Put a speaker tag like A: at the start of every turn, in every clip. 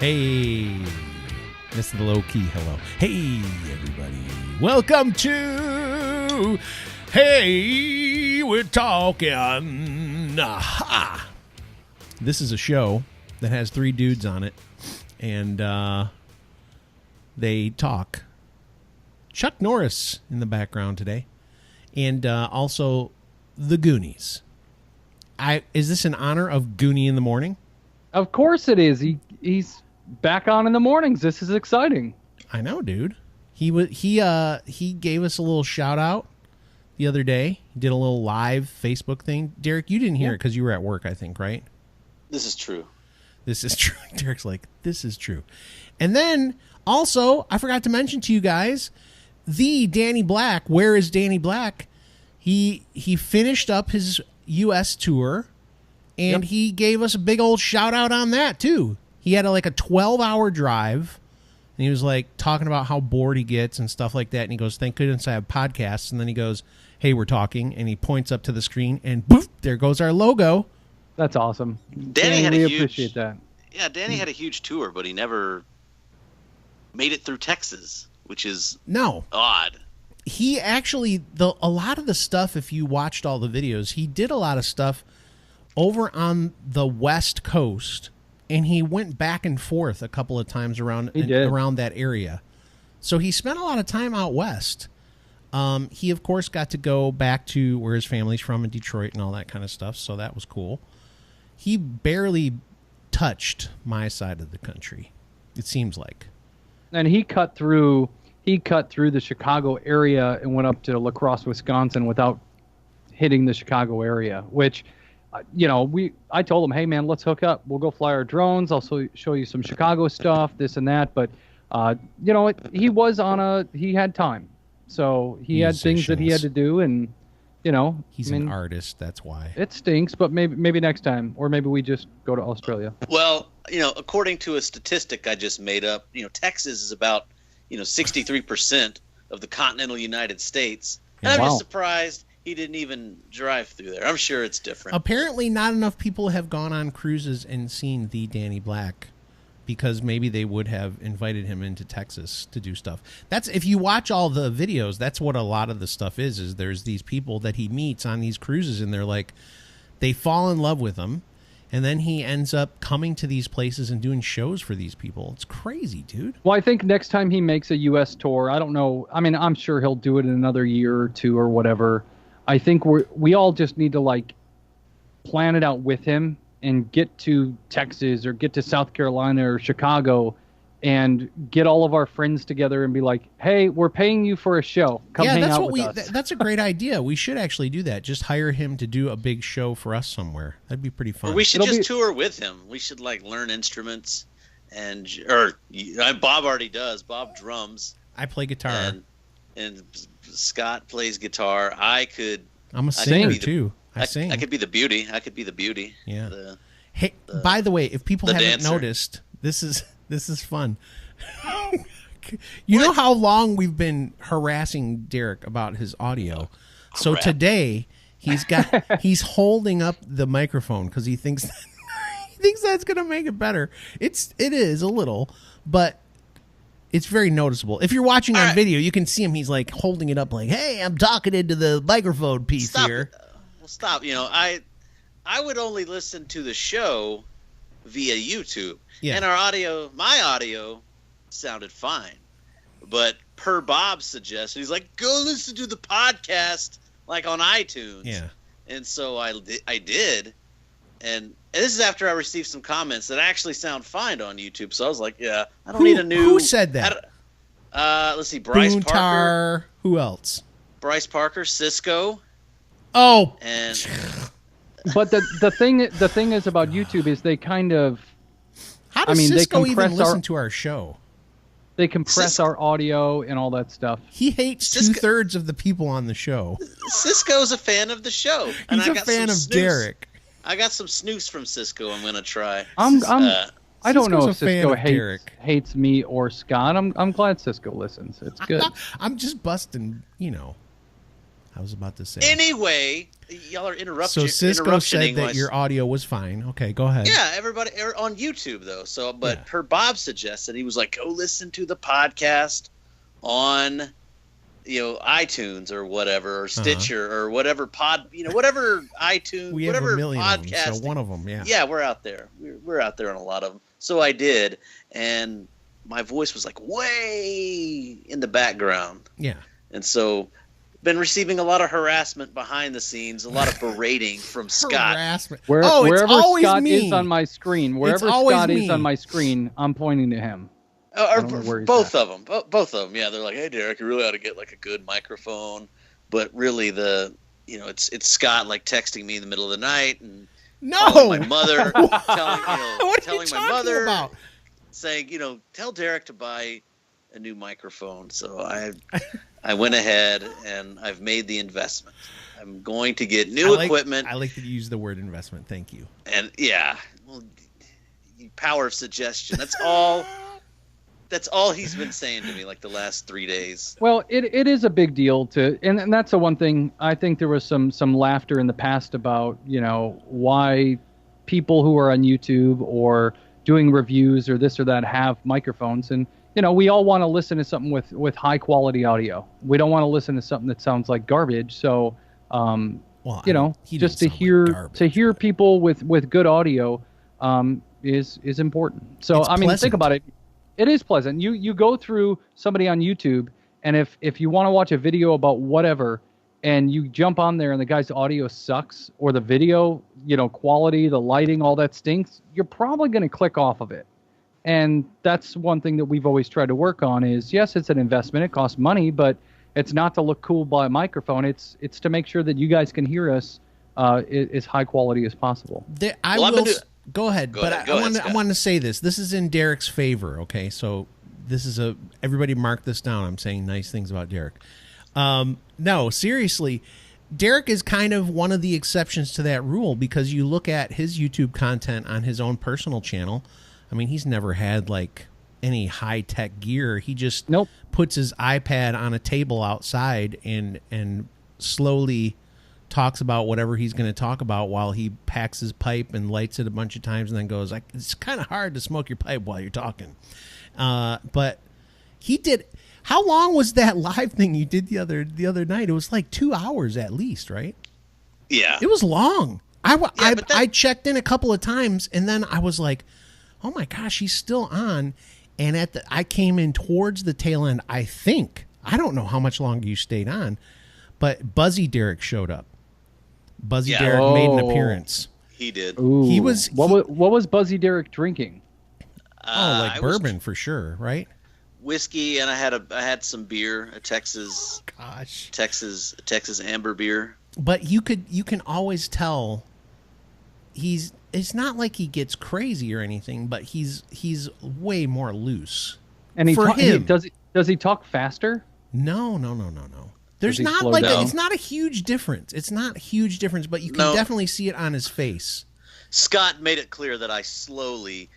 A: Hey, this is the low key hello. Hey, everybody. Welcome to Hey, We're Talking. Aha. This is a show that has three dudes on it, and they talk. Chuck Norris in the background today, and also the Goonies. Is this in honor of Goonie in the Morning?
B: Of course it is. He's back on in the mornings. This is exciting.
A: I know, dude. He gave us a little shout out the other day. He did a little live Facebook thing. Derek, you didn't hear it because you were at work, I think, right?
C: This is true.
A: This is true. Derek's like, this is true. And then also, I forgot to mention to you guys, the Danny Black. Where is Danny Black? He finished up his U.S. tour, and he gave us a big old shout out on that too. He had a 12-hour drive, and he was like talking about how bored he gets and stuff like that. And he goes, "Thank goodness I have podcasts." And then he goes, "Hey, we're talking," and he points up to the screen, and poof, there goes our logo.
B: That's awesome.
C: Danny
B: we appreciate that.
C: Yeah, Danny had a huge tour, but he never made it through Texas, which is odd.
A: He actually, a lot of the stuff, if you watched all the videos, he did a lot of stuff over on the West Coast, and he went back and forth a couple of times around that area. So he spent a lot of time out west. He, of course, got to go back to where his family's from in Detroit and all that kind of stuff, so that was cool. He barely touched my side of the country, it seems like.
B: And he cut through the Chicago area and went up to La Crosse, Wisconsin without hitting the Chicago area, which, I told him, hey, man, let's hook up. We'll go fly our drones. I'll show you some Chicago stuff, this and that. But, he had time. So he had things that he had to do. And,
A: he's an artist. That's why.
B: It stinks, but maybe next time. Or maybe we just go to Australia.
C: Well, according to a statistic I just made up, Texas is about 63% of the continental United States. And I'm just surprised he didn't even drive through there. I'm sure it's different.
A: Apparently not enough people have gone on cruises and seen the Danny Black, because maybe they would have invited him into Texas to do stuff. That's, if you watch all the videos, that's what a lot of the stuff is there's these people that he meets on these cruises, and they're like, they fall in love with him. And then he ends up coming to these places and doing shows for these people. It's crazy, dude.
B: Well, I think next time he makes a U.S. tour, I don't know. I mean, I'm sure he'll do it in another year or two or whatever. I think we all just need to plan it out with him and get to Texas or get to South Carolina or Chicago and get all of our friends together and be like, hey, we're paying you for a show. Come hang out with us.
A: That's a great idea. We should actually do that. Just hire him to do a big show for us somewhere. That'd be pretty fun.
C: Or we should tour with him. We should learn instruments, Bob already does. Bob drums.
A: I play guitar.
C: And Scott plays guitar.
A: I'm a singer too. I sing.
C: I could be the beauty.
A: Yeah. By the way, if people haven't noticed, this is fun. You know how long we've been harassing Derek about his audio. So today he's holding up the microphone because he thinks that's gonna make it better. It is a little, but it's very noticeable. If you're watching on video, you can see him. He's holding it up, "Hey, I'm talking into the microphone piece here."
C: Well, stop. I would only listen to the show via YouTube. Yeah. And my audio sounded fine. But per Bob's suggestion, he's like, go listen to the podcast on iTunes.
A: Yeah.
C: And so I did. And this is after I received some comments that actually sound fine on YouTube. So I was like, yeah, I don't need a new...
A: Who said that?
C: Let's see, Bryce
A: Boontar,
C: Parker.
A: Who else?
C: Bryce Parker, Cisco.
A: Oh.
C: And...
B: But the thing is about YouTube is they kind of...
A: How does Cisco even listen to our show?
B: They compress our audio and all that stuff.
A: He hates 2/3 of the people on the show.
C: Cisco's a fan of the show.
A: He's a fan of Derek.
C: I got some snooze from Cisco I'm going to try.
B: I don't know if Cisco hates me or Scott. I'm glad Cisco listens. It's good.
A: I'm just busting, I was about to say.
C: Anyway, y'all are interrupting.
A: So Cisco said that your audio was fine. Okay, go ahead.
C: Yeah, everybody on YouTube though. So, but per Bob suggested, he was like, "Go listen to the podcast on, iTunes or whatever, or Stitcher or whatever whatever iTunes,
A: we
C: whatever
A: have a million
C: podcast.
A: Of them, so one of them, yeah.
C: Yeah, we're out there. We're out there on a lot of them. So I did, and my voice was like way in the background.
A: Yeah,
C: and so. Been receiving a lot of harassment behind the scenes, a lot of berating from Scott.
A: Harassment.
B: Wherever Scott
A: me.
B: is on my screen, wherever Scott is on my screen, I'm pointing to him.
C: Both of them. Both of them. Yeah, they're like, "Hey, Derek, you really ought to get like a good microphone." But really, it's Scott like texting me in the middle of the night and calling my mother, telling my mother, about? Saying, tell Derek to buy a new microphone. So I went ahead and I've made the investment. I'm going to get new equipment.
A: I like to use the word investment. Thank you.
C: And power of suggestion. That's all. That's all he's been saying to me like the last 3 days.
B: Well, it is a big deal and that's the one thing. I think there was some laughter in the past about why people who are on YouTube or doing reviews or this or that have microphones, and we all want to listen to something with high quality audio. We don't want to listen to something that sounds like garbage. So, just to hear people with good audio is important. So,
A: it's pleasant.
B: Think about it. It is pleasant. You go through somebody on YouTube, and if you want to watch a video about whatever, and you jump on there and the guy's audio sucks, or the video, quality, the lighting, all that stinks, you're probably going to click off of it. And that's one thing that we've always tried to work on is, yes, it's an investment. It costs money, but it's not to look cool by a microphone. It's to make sure that you guys can hear us as high quality as possible.
A: Go ahead. I want to say this. This is in Derek's favor, okay? So this is everybody mark this down. I'm saying nice things about Derek. No, seriously. Derek is kind of one of the exceptions to that rule because you look at his YouTube content on his own personal channel. I mean, he's never had like any high-tech gear. He just puts his iPad on a table outside and slowly talks about whatever he's going to talk about while he packs his pipe and lights it a bunch of times and then goes, like, it's kind of hard to smoke your pipe while you're talking. But he did. How long was that live thing you did the other night? It was like 2 hours at least, right?
C: Yeah.
A: It was long. I checked in a couple of times and then I was like, oh my gosh, he's still on. And I came in towards the tail end, I think. I don't know how much longer you stayed on, but Buzzy Derek showed up. Buzzy Derek made an appearance.
C: He did.
B: Ooh. What was Buzzy Derek drinking?
A: Bourbon for sure, right?
C: Whiskey, and I had some beer, a Texas amber beer.
A: But you can always tell it's not like he gets crazy or anything, but he's way more loose.
B: And does he talk faster?
A: No. There's not like it's not a huge difference. It's not a huge difference, but you can definitely see it on his face.
C: Scott made it clear that I slowly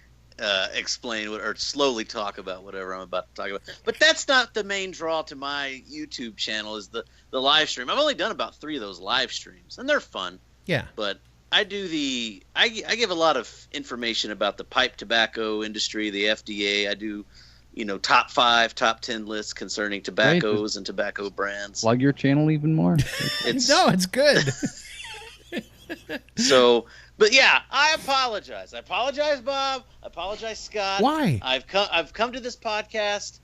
C: explain or slowly talk about whatever I'm about to talk about. But that's not the main draw to my YouTube channel is the live stream. I've only done about 3 of those live streams, and they're fun.
A: Yeah.
C: But I give a lot of information about the pipe tobacco industry, the FDA. I do, top 5, top 10 lists concerning tobaccos and tobacco brands.
B: Plug your channel even more.
A: It's good.
C: So, but yeah, I apologize. I apologize, Bob. I apologize, Scott.
A: Why?
C: I've come to this podcast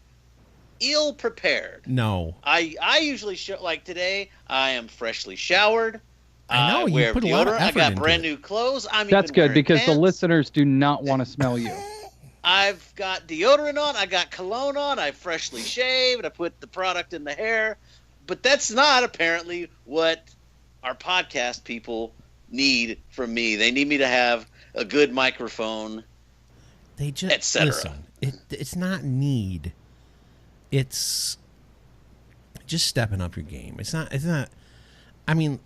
C: ill prepared.
A: No.
C: I usually show like today. I am freshly showered.
A: I know you put a lot of effort
C: I got
A: into
C: brand
A: it.
C: new clothes.
B: That's good because
C: pants.
B: The listeners do not want to smell you.
C: I've got deodorant on. I got cologne on. I freshly shaved. I put the product in the hair. But that's not apparently what our podcast people need from me. They need me to have a good microphone, etc.
A: Listen. It's not need. It's just stepping up your game. It's not. I mean,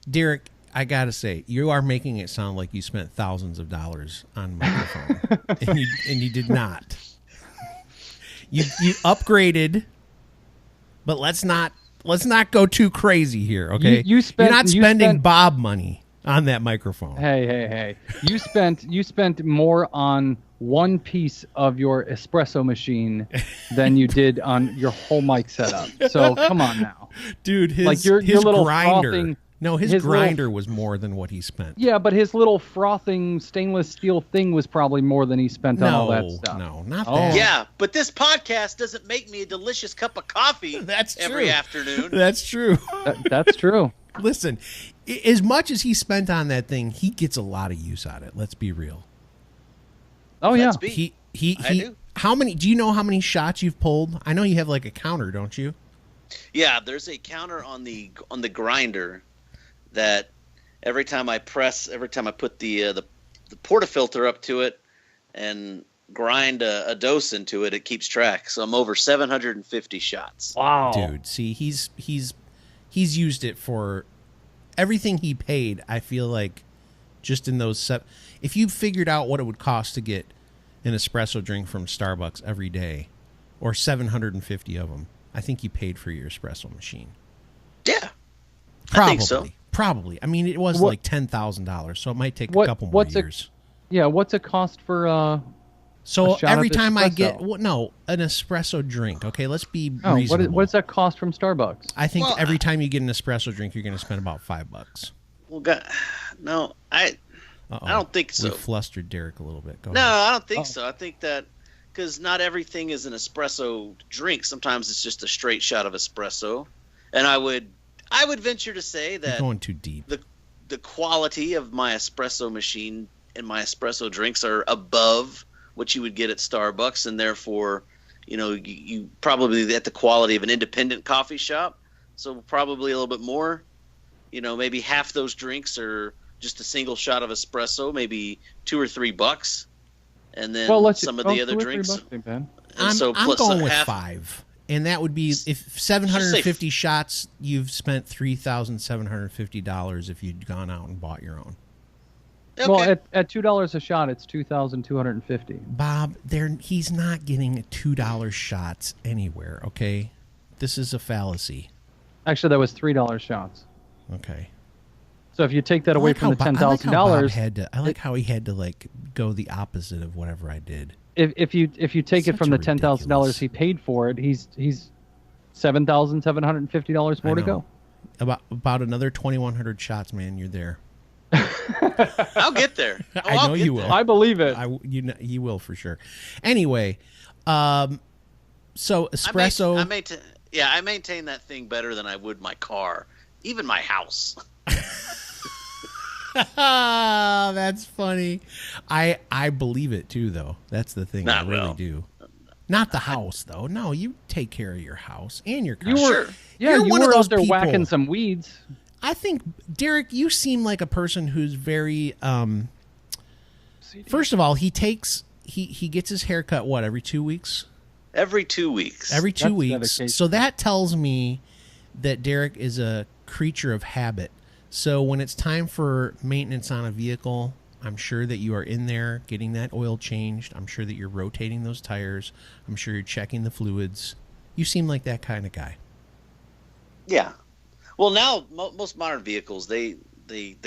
A: Derek, I gotta say, you are making it sound like you spent thousands of dollars on microphone, and you did not. You upgraded, but let's not let's not go too crazy here, okay?
B: You're not
A: spending Bob money on that microphone.
B: Hey. You spent more on one piece of your espresso machine than you did on your whole mic setup. So come on now.
A: Dude, his
B: little
A: grinder.
B: frothing,
A: his grinder was more than what he spent.
B: Yeah, but his little frothing stainless steel thing was probably more than he spent on all that stuff.
A: No, not that.
C: Yeah, but this podcast doesn't make me a delicious cup of coffee every afternoon.
A: That's true.
B: That's true.
A: Listen, as much as he spent on that thing, he gets a lot of use out of it. Let's be real.
B: Oh yeah.
A: He how many do you know how many shots you've pulled? I know you have like a counter, don't you?
C: Yeah, there's a counter on the grinder that every time I put the portafilter up to it and grind a dose into it, it keeps track. So I'm over 750 shots.
B: Wow.
A: Dude, see, he's used it for everything he paid. I feel like just in those if you figured out what it would cost to get an espresso drink from Starbucks every day, or 750 of them, I think you paid for your espresso machine.
C: Yeah,
A: probably.
C: I think so.
A: Probably. I mean, it was like $10,000, so it might take a couple more years.
B: What's it cost for?
A: So every time I get an espresso drink. Okay, let's be reasonable.
B: What does that cost from Starbucks?
A: I think every time you get an espresso drink, you're going to spend about $5.
C: Well, no, I don't think so.
A: We flustered Derek a little bit. Go
C: no,
A: ahead.
C: I don't think so. I think that because not everything is an espresso drink. Sometimes it's just a straight shot of espresso, and I would venture to say that
A: you're going too deep.
C: The quality of my espresso machine and my espresso drinks are above what you would get at Starbucks, and therefore, you probably at the quality of an independent coffee shop. So probably a little bit more. Maybe half those drinks are just a single shot of espresso, maybe $2 or $3, and then some of the other drinks.
A: I'm going with 5, and that would be if 750 shots. You've spent $3,750 if you'd gone out and bought your own.
C: Okay.
B: Well, at $2 a shot, it's $2,250.
A: Bob, he's not getting $2 shots anywhere. Okay, this is a fallacy.
B: Actually, that was $3 shots.
A: Okay.
B: So if you take that away from the $10,000,
A: I like how he had to go the opposite of whatever I did.
B: If you take it from the $10,000 he paid for it, he's $7,750 more to go.
A: About another 2,100 shots, man. You're there.
C: I'll get there.
A: I know you will.
B: I believe it.
A: You will for sure. Anyway, so espresso.
C: I maintain that thing better than I would my car, even my house.
A: That's funny. I believe it too, though. That's the thing. I really do. Not the house, though. No, you take care of your house and your car.
B: You were out there whacking some weeds.
A: I think, Derek, you seem like a person who's very. First of all, he gets his hair cut every 2 weeks.
C: Every 2 weeks.
A: Every 2 weeks.
B: Dedication.
A: So that tells me that Derek is a creature of habit. So when it's time for maintenance on a vehicle, I'm sure that you are in there getting that oil changed. I'm sure that you're rotating those tires. I'm sure you're checking the fluids. You seem like that kind of guy.
C: Yeah. Well, now most modern vehicles, they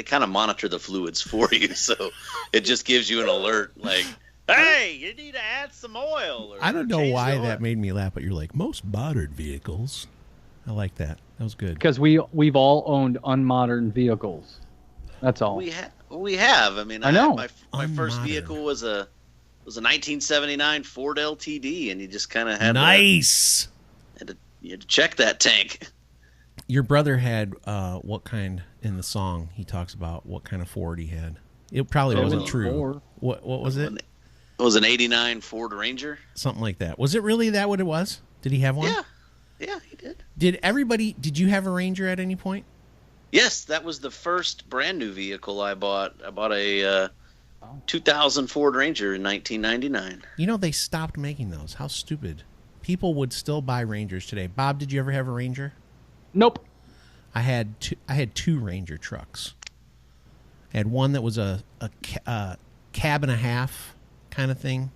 C: kind of monitor the fluids for you. So it just gives you an alert like, hey, you need to add some oil.
A: I don't know why that made me laugh, but you're like, most modern vehicles. I like that. That was good.
B: Because we've all owned unmodern vehicles. That's all.
C: We have. I mean,
B: I know.
C: My first vehicle was a 1979 Ford LTD, and you just kind of had you had to check that tank.
A: Your brother had what kind in the song? He talks about what kind of Ford he had. It probably wasn't true. What was it?
C: It was an 89 Ford Ranger.
A: Something like that. Was it really that what it was? Did he have one?
C: Yeah, he did.
A: Did you have a Ranger at any point?
C: Yes, that was the first brand new vehicle I bought. I bought a 2000 Ford Ranger in 1999.
A: You know, they stopped making those. How stupid. People would still buy Rangers today. Bob, did you ever have a Ranger?
B: Nope.
A: I had two Ranger trucks. I had one that was a cab and a half kind of thing,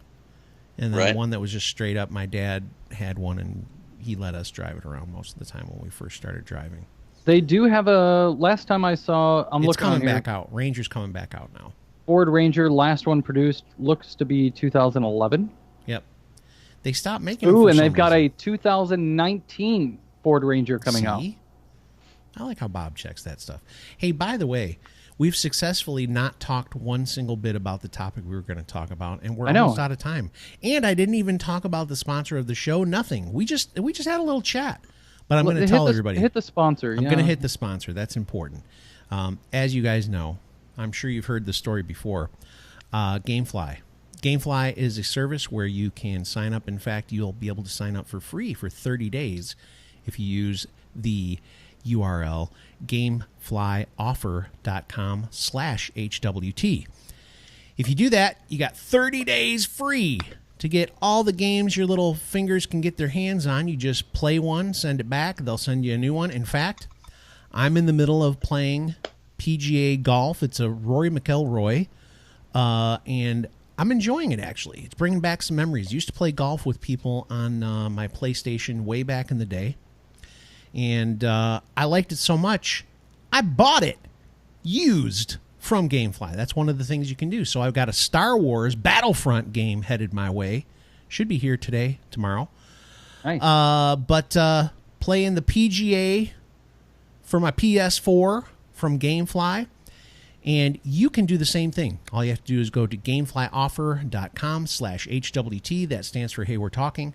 A: and then one that was just straight up. My dad had one, and he let us drive it around most of the time when we first started driving.
B: They do have a. Last time I saw,
A: It's coming back out. Ranger's coming back out now.
B: Ford Ranger, last one produced, looks to be 2011.
A: Yep. They stopped making them.
B: Ooh, and they've got a 2019 Ford Ranger coming out.
A: I like how Bob checks that stuff. Hey, by the way, we've successfully not talked one single bit about the topic we were going to talk about, and we're almost out of time. And I didn't even talk about the sponsor of the show. Nothing. We just had a little chat. But I'm going to tell everybody.
B: Hit the sponsor.
A: I'm going to hit the sponsor. That's important. As you guys know, I'm sure you've heard the story before. GameFly. GameFly is a service where you can sign up. In fact, you'll be able to sign up for free for 30 days if you use the URL gameflyoffer.com/HWT. If you do that, you got 30 days free to get all the games your little fingers can get their hands on. You just play one, send it back. They'll send you a new one. In fact, I'm in the middle of playing PGA Golf. It's a Rory McIlroy, and I'm enjoying it, actually. It's bringing back some memories. Used to play golf with people on my PlayStation way back in the day, and I liked it so much, I bought it used from GameFly. That's one of the things you can do. So I've got a Star Wars Battlefront game headed my way. Should be here today, tomorrow.
B: Nice.
A: But playing the PGA for my PS4 from GameFly, and you can do the same thing. All you have to do is go to gameflyoffer.com/HWT. That stands for Hey We're Talking.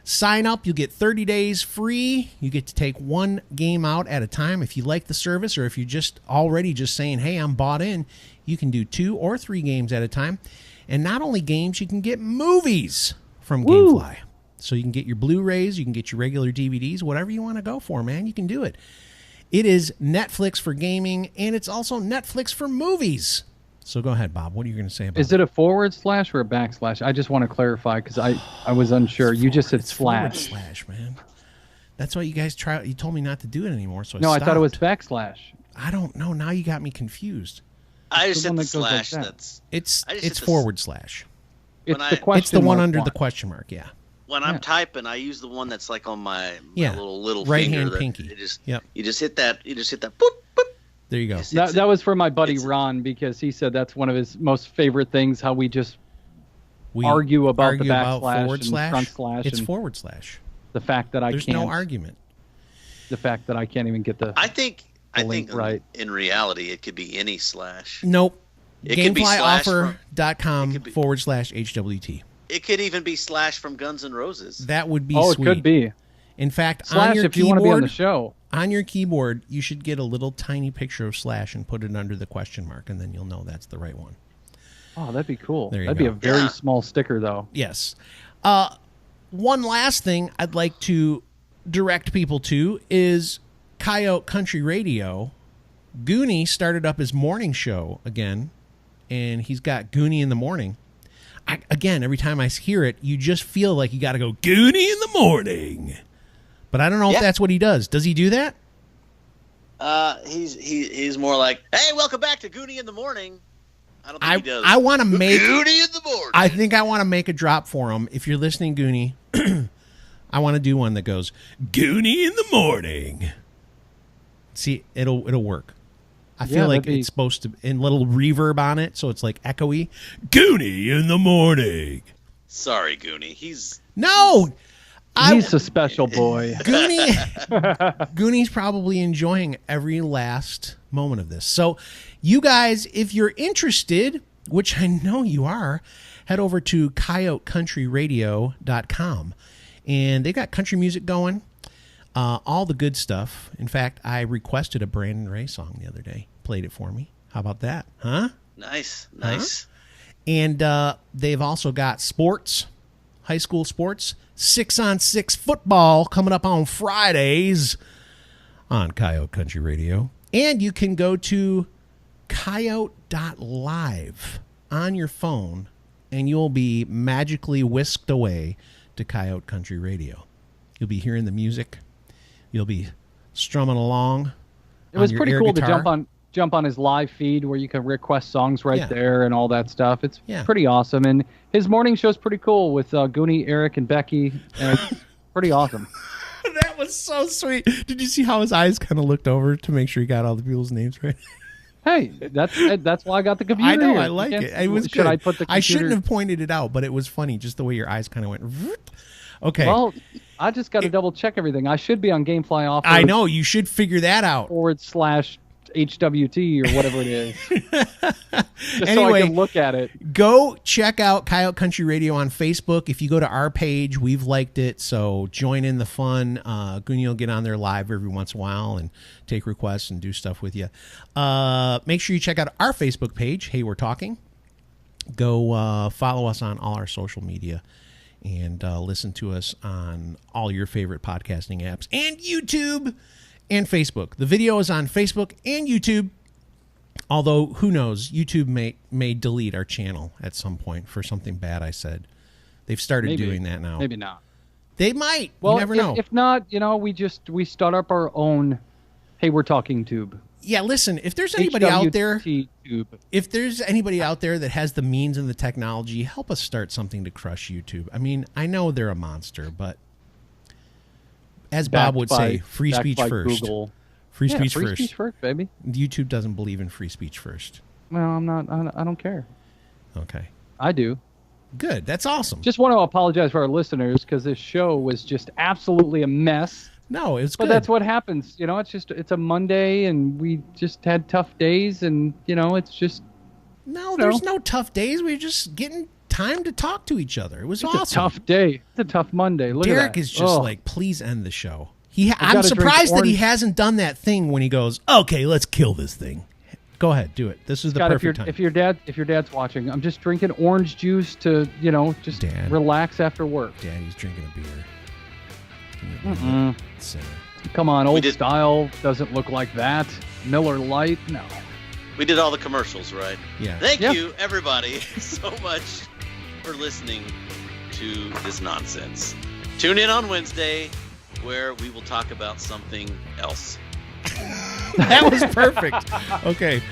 A: Sign up. You'll get 30 days free. You get to take one game out at a time. If you like the service, or if you're just already just saying, hey, I'm bought in, you can do 2 or 3 games at a time. And not only games, you can get movies from GameFly. So you can get your Blu-rays, you can get your regular DVDs, whatever you want to go for, man. You can do it. It is Netflix for gaming, and it's also Netflix for movies. So go ahead, Bob. What are you going to say about it?
B: Is it a / or a /? I just want to clarify because I was unsure. You just said slash.
A: / man. That's why you guys try. You told me not to do it anymore, so
B: I thought it was /.
A: I don't know. Now you got me confused.
C: I just said the slash.
B: Like
A: it's /
B: It's
C: the
B: question.
A: It's the one
B: mark
A: under the question mark. Yeah.
C: When I'm typing, I use the one that's like on my little
A: right
C: finger.
A: hand pinky.
C: You just hit that. You just hit that. Boop, boop.
A: There you go.
B: That was for my buddy Ron, because he said that's one of his most favorite things, how we argue about the backslash and front slash.
A: It's /
B: The fact that
A: There's no argument.
B: The fact that I can't even get the
C: I think
B: right.
C: In reality, it could be any slash.
A: Nope.
C: Gameflyoffer.com
A: / HWT.
C: It could even be slash from Guns N' Roses.
A: That would be
B: sweet.
A: It
B: could be.
A: In fact,
B: slash
A: on your
B: if
A: keyboard,
B: you want to be on the show.
A: On your keyboard, you should get a little tiny picture of slash and put it under the question mark, and then you'll know that's the right one.
B: Oh, that'd be cool.
A: There you
B: that'd
A: go.
B: be a very small sticker, though.
A: Yes. One last thing I'd like to direct people to is Coyote Country Radio. Goonie started up his morning show again, and he's got Goonie in the morning. Again, every time I hear it, you just feel like you got to go, Goonie in the morning. But I don't know if that's what he does. Does he do that?
C: He's more like, hey, welcome back to Goonie in the morning. I don't think he does.
A: I want to make
C: Goonie in the morning.
A: I think I want to make a drop for him. If you're listening, Goonie, I want to do one that goes, Goonie in the morning. See, it'll work. I feel like it's supposed to, in little reverb on it, so it's like echoey. Goonie in the morning.
C: Sorry, Goonie. He's
A: a
B: special boy.
A: Goonie's probably enjoying every last moment of this. So you guys, if you're interested, which I know you are, head over to coyotecountryradio.com. And they've got country music going. All the good stuff. In fact, I requested a Brandon Ray song the other day. Played it for me. How about that? Huh?
C: Nice.
A: Huh? And they've also got sports, high school sports, 6-on-6 football coming up on Fridays on Coyote Country Radio. And you can go to coyote.live on your phone, and you'll be magically whisked away to Coyote Country Radio. You'll be hearing the music. You'll be strumming along.
B: It was pretty cool
A: guitar.
B: to jump on his live feed where you can request songs there and all that stuff. It's pretty awesome. And his morning show's pretty cool with Goonie, Eric, and Becky. And it's pretty awesome.
A: was so sweet. Did you see how his eyes kind of looked over to make sure he got all the people's names right?
B: Hey, that's why I got the computer.
A: I know,
B: here.
A: I like it. It was
B: Should
A: good.
B: I put the computer?
A: I shouldn't have pointed it out, but it was funny just the way your eyes kind of went. Okay.
B: Well, I just got to double check everything. I should be on GameFly Offers.
A: I know, you should figure that out.
B: /HWT or whatever it is. Just
A: Anyway,
B: so I can look at it.
A: Go check out Coyote Country Radio on Facebook. If you go to our page, we've liked it, so join in the fun. Goonie will get on there live every once in a while and take requests and do stuff with you. Make sure you check out our Facebook page, Hey We're Talking. Go follow us on all our social media and listen to us on all your favorite podcasting apps and YouTube and Facebook. The video is on Facebook and YouTube. Although, who knows, YouTube may delete our channel at some point for something bad I said. They've started doing that now.
B: Maybe not.
A: They might.
B: Well,
A: you never know.
B: If not, we start up our own Hey We're Talking tube.
A: Yeah, listen, if there's anybody out there,
B: tube.
A: if there's anybody out there that has the means and the technology, help us start something to crush YouTube. I mean, I know they're a monster, but as Bob would say, free speech first.
B: Google.
A: Free speech
B: free
A: first.
B: Speech first, baby.
A: YouTube doesn't believe in free speech first.
B: Well, I'm not. I don't care.
A: Okay.
B: I do.
A: Good. That's awesome.
B: Just want to apologize for our listeners because this show was just absolutely a mess.
A: No, it's
B: good. But that's what happens. It's a Monday, and we just had tough days, and it's just.
A: No, there's no tough days. We're just getting time to talk to each other. It was awesome.
B: It's a tough day. It's a tough Monday. Look
A: Derek
B: at that.
A: is just like, please end the show. I'm
B: gotta
A: surprised
B: drink
A: that he hasn't done that thing when he goes, okay, let's kill this thing. Go ahead, do it. This is the perfect time.
B: If your dad's watching, I'm just drinking orange juice to, just relax after work.
A: Daddy's drinking a beer.
B: Come on, old style doesn't look like that. Miller Lite, no.
C: We did all the commercials, right?
A: Yeah.
C: Thank you, everybody, so much for listening to this nonsense. Tune in on Wednesday, where we will talk about something else.
A: That was perfect. Okay.